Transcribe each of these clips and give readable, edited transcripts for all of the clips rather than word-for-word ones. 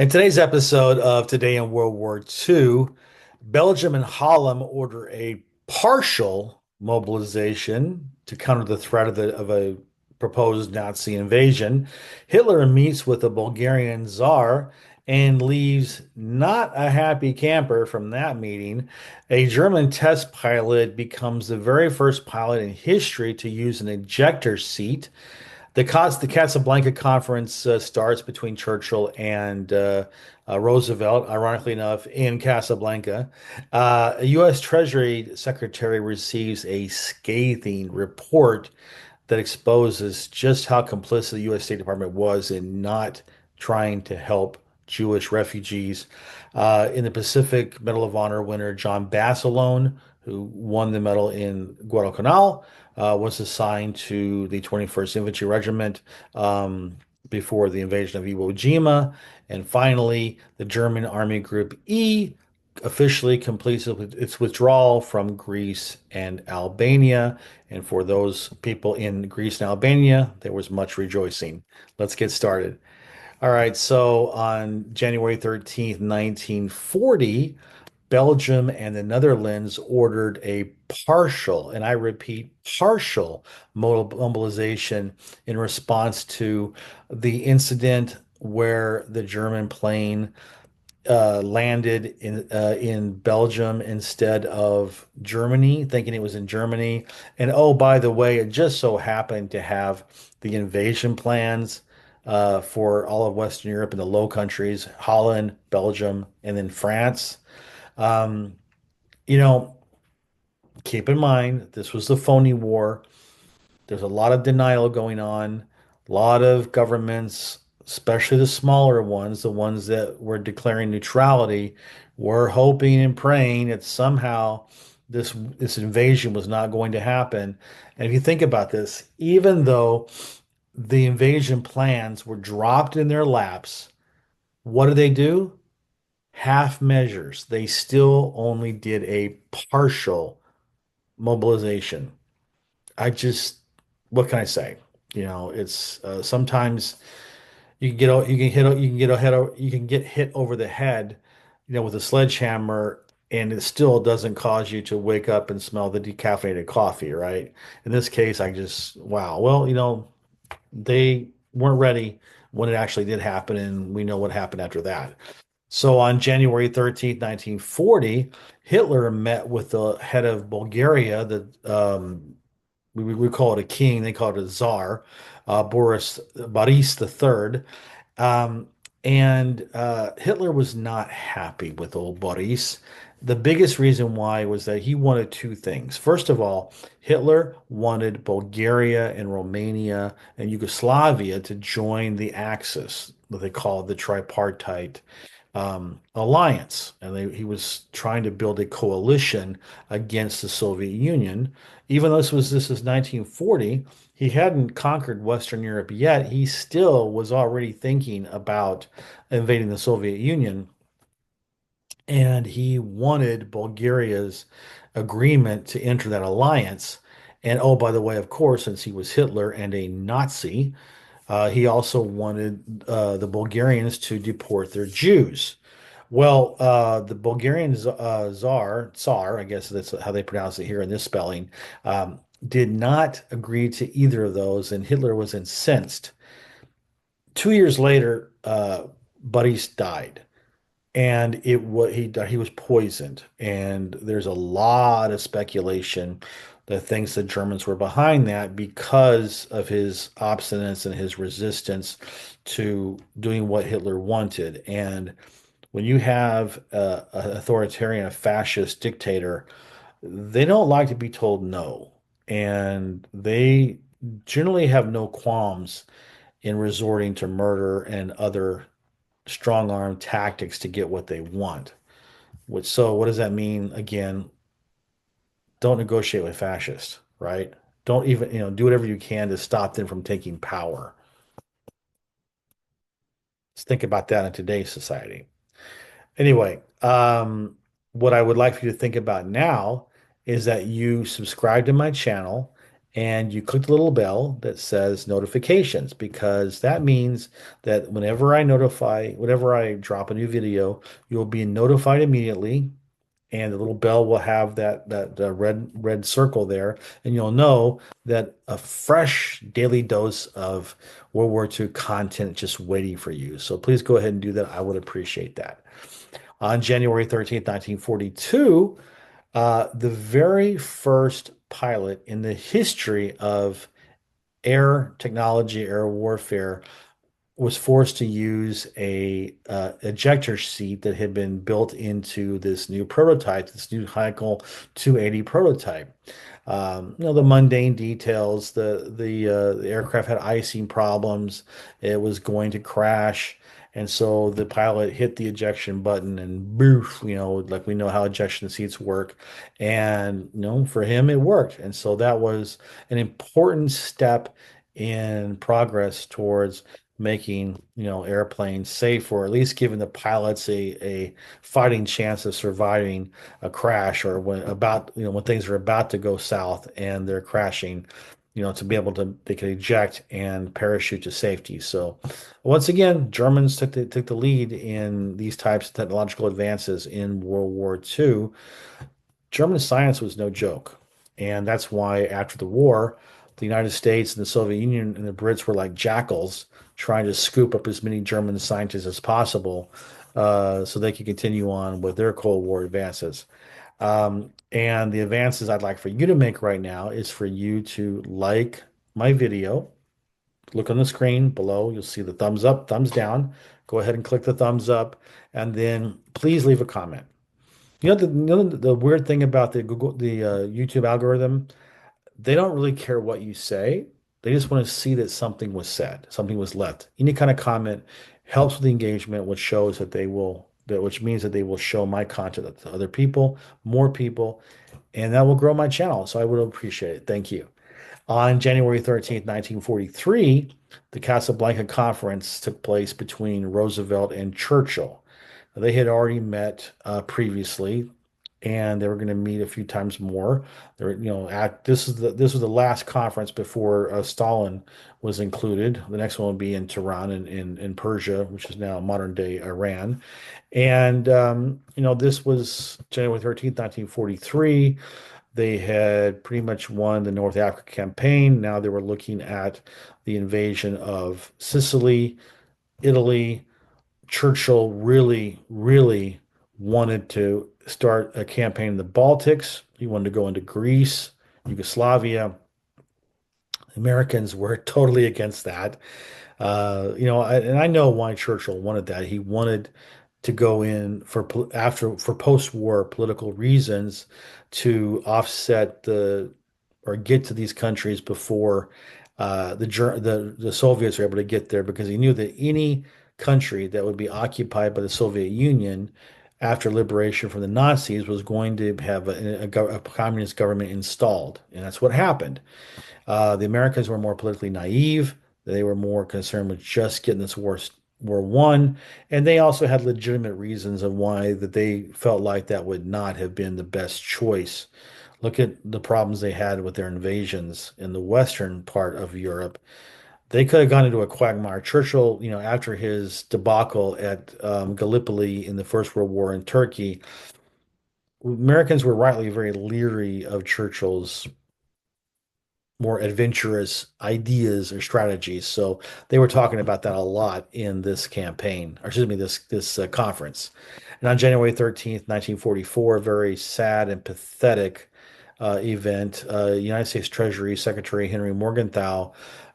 In today's episode of Today in World War II, Belgium and Holland order a partial mobilization to counter the threat of a proposed Nazi invasion. Hitler meets with the Bulgarian Tsar and leaves not a happy camper from that meeting. A German test pilot becomes the very first pilot in history to use an ejector seat. The Casablanca Conference starts between Churchill and Roosevelt, ironically enough, in Casablanca. A U.S. Treasury Secretary receives a scathing report that exposes just how complicit the U.S. State Department was in not trying to help Jewish refugees. In the Pacific Medal of Honor winner John Basilone, who won the medal in Guadalcanal, was assigned to the 21st Infantry Regiment before the invasion of Iwo Jima. And finally, the German Army Group E officially completes its withdrawal from Greece and Albania. And for those people in Greece and Albania, there was much rejoicing. Let's get started. All right, so on January 13th, 1940, Belgium and the Netherlands ordered a partial, and I repeat, partial mobilization in response to the incident where the German plane landed in Belgium instead of Germany, thinking it was in Germany. And oh, by the way, it just so happened to have the invasion plans for all of Western Europe and the Low Countries, Holland, Belgium, and then France. Um, you know, keep in mind, this was the phony war. There's a lot of denial going on. A lot of governments, especially the smaller ones, the ones that were declaring neutrality, were hoping and praying that somehow this invasion was not going to happen. And if you think about this, even though the invasion plans were dropped in their laps, what did they do? Half measures. They still only did a partial mobilization. I just, what can I say? It's sometimes you can get hit over the head, with a sledgehammer, and it still doesn't cause you to wake up and smell the decaffeinated coffee, right? In this case, I just, wow. Well, they weren't ready when it actually did happen, and we know what happened after that. So on January 13th, 1940, Hitler met with the head of Bulgaria, we call it a king, they call it a czar, Boris III. Um, and Hitler was not happy with old Boris. The biggest reason why was that he wanted two things. First of all, Hitler wanted Bulgaria and Romania and Yugoslavia to join the Axis, what they call the tripartite alliance. And he was trying to build a coalition against the Soviet Union. Even though this is 1940, he hadn't conquered Western Europe yet. He still was already thinking about invading the Soviet Union, and he wanted Bulgaria's agreement to enter that alliance. And oh, by the way, of course, since he was Hitler and a Nazi, he also wanted the Bulgarians to deport their Jews. Well, the Bulgarian Tsar, I guess that's how they pronounce it here in this spelling, did not agree to either of those, and Hitler was incensed. 2 years later, Buddies died, and he was poisoned. And there's a lot of speculation that thinks the Germans were behind that because of his obstinance and his resistance to doing what Hitler wanted. And when you have an authoritarian, a fascist dictator, they don't like to be told no. And they generally have no qualms in resorting to murder and other strong arm tactics to get what they want. So what does that mean? Again, don't negotiate with fascists, right? Don't even, do whatever you can to stop them from taking power. Let's think about that in today's society. Anyway, what I would like for you to think about now is that you subscribe to my channel and you click the little bell that says notifications, because that means that whenever I drop a new video, you'll be notified immediately, and the little bell will have that red circle there, and you'll know that a fresh daily dose of World War II content just waiting for you. So please go ahead and do that. I would appreciate that. On January 13th, 1942, the very first pilot in the history of air technology, air warfare, was forced to use a ejector seat that had been built into this new prototype, this new Heinkel 280 prototype. The mundane details, the aircraft had icing problems, it was going to crash, and so the pilot hit the ejection button and boof, like we know how ejection seats work, and for him it worked, and so that was an important step in progress towards making airplanes safe, or at least giving the pilots a fighting chance of surviving a crash, or when things are about to go south and they're crashing, to be able to they can eject and parachute to safety. So once again, Germans took the lead in these types of technological advances in World War II. German science was no joke. And that's why after the war, the United States and the Soviet Union and the Brits were like jackals trying to scoop up as many German scientists as possible, so they could continue on with their Cold War advances. And the advances I'd like for you to make right now is for you to like my video. Look on the screen below. You'll see the thumbs up, thumbs down. Go ahead and click the thumbs up, and then please leave a comment. The weird thing about the YouTube algorithm, they don't really care what you say. They just want to see that something was said, something was left. Any kind of comment helps with the engagement, which means that they will show my content to other people, more people, and that will grow my channel. So I would appreciate it. Thank you. On January 13th, 1943, the Casablanca Conference took place between Roosevelt and Churchill. They had already met previously, and they were going to meet a few times more. This was the last conference before Stalin was included. The next one would be in Tehran, in Persia, which is now modern day Iran. And this was January 13th, 1943. They had pretty much won the North Africa campaign. Now they were looking at the invasion of Sicily, Italy. Churchill really, really wanted to start a campaign in the Baltics. He wanted to go into Greece, Yugoslavia. Americans were totally against that. And I know why Churchill wanted that. He wanted to go in for post-war political reasons, to offset or get to these countries before the Soviets were able to get there, because he knew that any country that would be occupied by the Soviet Union after liberation from the Nazis was going to have a communist government installed, and that's what happened. The Americans were more politically naive. They were more concerned with just getting this war won, and they also had legitimate reasons of why that they felt like that would not have been the best choice. Look at the problems they had with their invasions in the western part of Europe. They could have gone into a quagmire. Churchill, after his debacle at Gallipoli in the First World War in Turkey, Americans were rightly very leery of Churchill's more adventurous ideas or strategies. So they were talking about that a lot in this campaign, or excuse me, this conference. And on January 13th, 1944, a very sad and pathetic event, United States Treasury Secretary Henry Morgenthau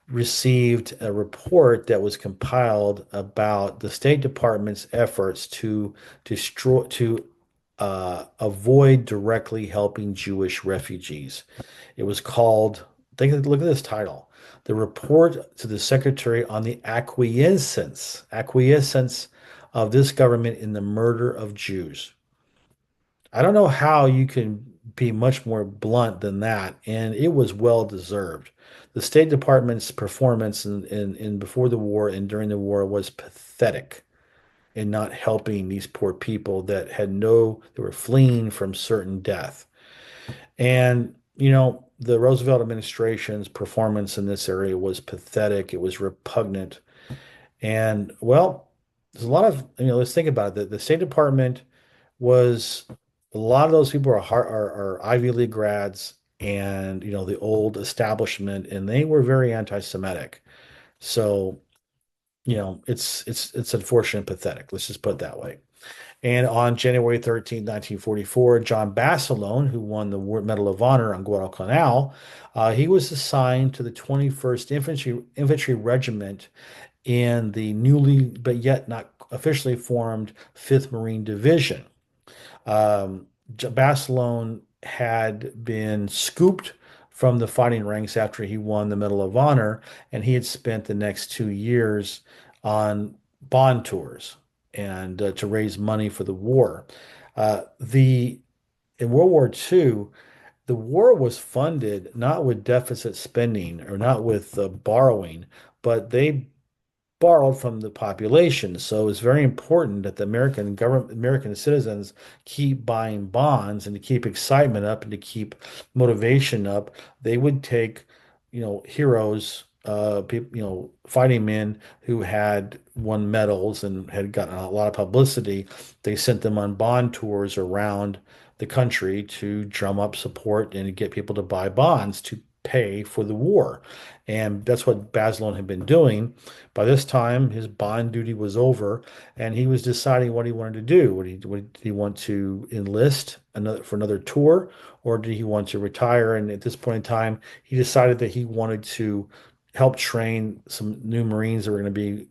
received a report that was compiled about the State Department's efforts to destroy to avoid directly helping Jewish refugees. It was called, look at this title, the report to the Secretary on the acquiescence of this government in the murder of Jews. I don't know how you can be much more blunt than that, and it was well deserved. The State Department's performance in before the war and during the war was pathetic in not helping these poor people that were fleeing from certain death. And the Roosevelt administration's performance in this area was pathetic. It was repugnant. And well, there's a lot of, let's think about it. The State Department was a lot of those people are Ivy League grads and, the old establishment, and they were very anti-Semitic. So, it's unfortunate and pathetic. Let's just put it that way. And on January 13th, 1944, John Basilone, who won the War Medal of Honor on Guadalcanal, he was assigned to the 21st Infantry Regiment in the newly, but yet not officially formed, 5th Marine Division. Basilone had been scooped from the fighting ranks after he won the Medal of Honor, and he had spent the next 2 years on bond tours and to raise money for the war. The In World War II, the war was funded not with deficit spending or not with borrowing, but they borrowed from the population. So it's very important that the American government, American citizens keep buying bonds and to keep excitement up and to keep motivation up. They would take, heroes, people, fighting men who had won medals and had gotten a lot of publicity. They sent them on bond tours around the country to drum up support and to get people to buy bonds to pay for the war. And that's what Basilone had been doing. By this time, his bond duty was over, and he was deciding what he wanted to do. Did he want to enlist for another tour, or did he want to retire? And at this point in time, he decided that he wanted to help train some new Marines that were going to be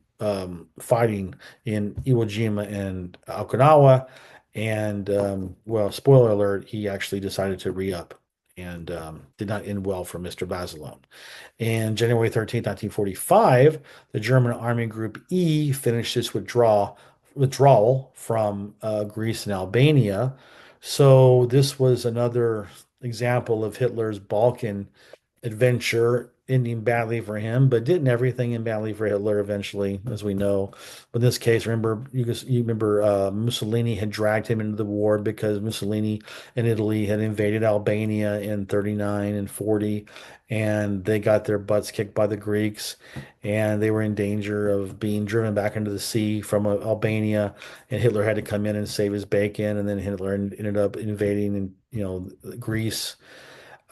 fighting in Iwo Jima and Okinawa. And well, spoiler alert, he actually decided to re-up and did not end well for Mr. Basilone. And January 13th, 1945, the German Army Group E finished its withdrawal from Greece and Albania. So this was another example of Hitler's Balkan adventure ending badly for him, but didn't everything end badly for Hitler eventually, as we know. But in this case, you remember Mussolini had dragged him into the war because Mussolini and Italy had invaded Albania in 39 and 40, and they got their butts kicked by the Greeks, and they were in danger of being driven back into the sea from Albania, and Hitler had to come in and save his bacon, and then Hitler ended up invading, Greece.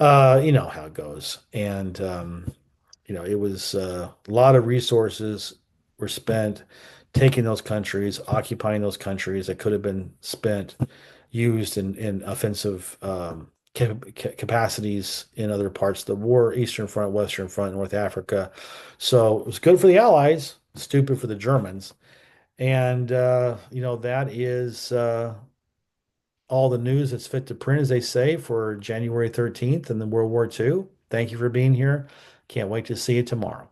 You know how it goes. And it was a lot of resources were spent taking those countries, occupying those countries that could have been used in offensive capacities in other parts of the war, Eastern Front, Western Front, North Africa. So it was good for the Allies, stupid for the Germans. And that is all the news that's fit to print, as they say, for January 13th and then World War II. Thank you for being here. Can't wait to see you tomorrow.